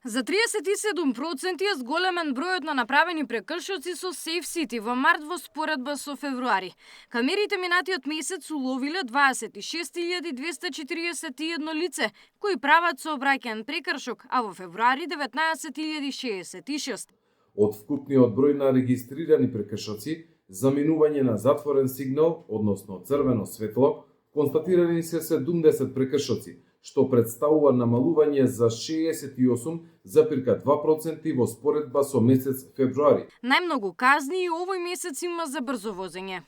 За 37% е зголемен бројот на направени прекршоци со Safe City во март во споредба со февруари. Камерите минатиот месец уловиле 26.241 лице кои прават сообраќаен прекршок, а во февруари 19.066. Од вкупниот број на регистрирани прекршоци за минување на затворен сигнал, односно црвено светло, констатирани се 70 прекршоци, што представува намалување за 68,2% во споредба со месец февруари. Најмногу казни и овој месец има за брзо возење.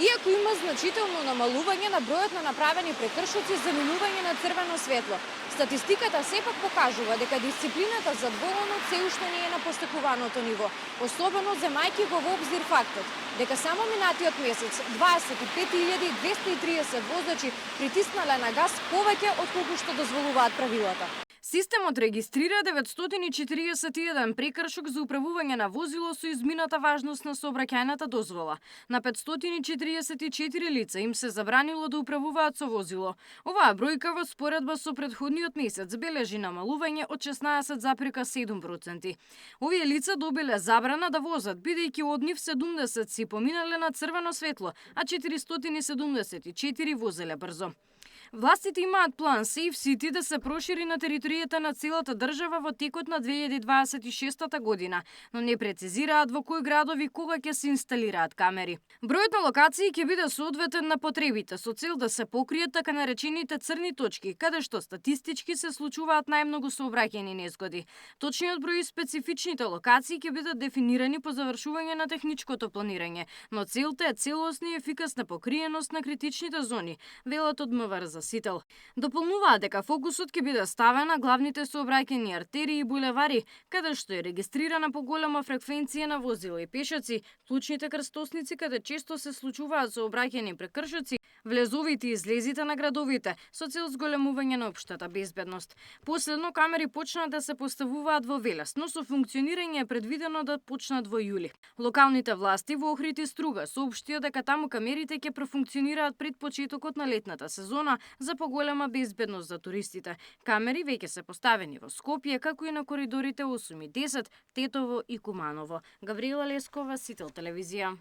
Иако има значително намалување на бројот на направени прекршоци за минување на црвено светло, статистиката сепак покажува дека дисциплината за дволонот се уште не е на постекуваното ниво, особено земајќи го во обзир фактот дека само минатиот месец 25.230 возачи притиснале на газ повеќе отколку што дозволуваат правилата. Системот регистрира 941 прекршок за управување на возило со измината важност на сообраќајната дозвола. На 544 лица им се забранило да управуваат со возило. Оваа бројка во споредба со претходниот месец бележи намалување од 16,7%. Овие лица добиле забрана да возат, бидејќи од нив 70 си поминале на црвено светло, а 474 возеле брзо. Властите имаат план Safe City да се прошири на територијата на целата држава во текот на 2026 година, но не прецизираат во кои градови кога ќе се инсталираат камери. Бројот на локации ќе биде соодветен на потребите со цел да се покријат така наречените црни точки, каде што статистички се случуваат најмногу сообраќајни незгоди. Точниот број и специфичните локации ќе бидат дефинирани по завршување на техничкото планирање, но целта е целосна и ефикасна покриеност на критичните зони, велат од МВР. Дополнуваат дека фокусот ќе биде ставен на главните сообраќајни артерии и булевари, каде што е регистрирана поголема фреквенција на возила и пешаци, клучните крстосници каде често се случуваат сообраќајни прекршоци, влезовите и излезите на градовите со цел зголемување на општата безбедност. Последно камери почнаа да се поставуваат во Велес, но со функционирање е предвидено да почнат во јули. Локалните власти во Охрид и Струга соопштија дека таму камерите ќе профункционираат пред почетокот на летната сезона за поголема безбедност за туристите. Камери веќе се поставени во Скопје, како и на коридорите 8 и 10, Тетово и Куманово. Гавриела Лескова, Сител телевизија.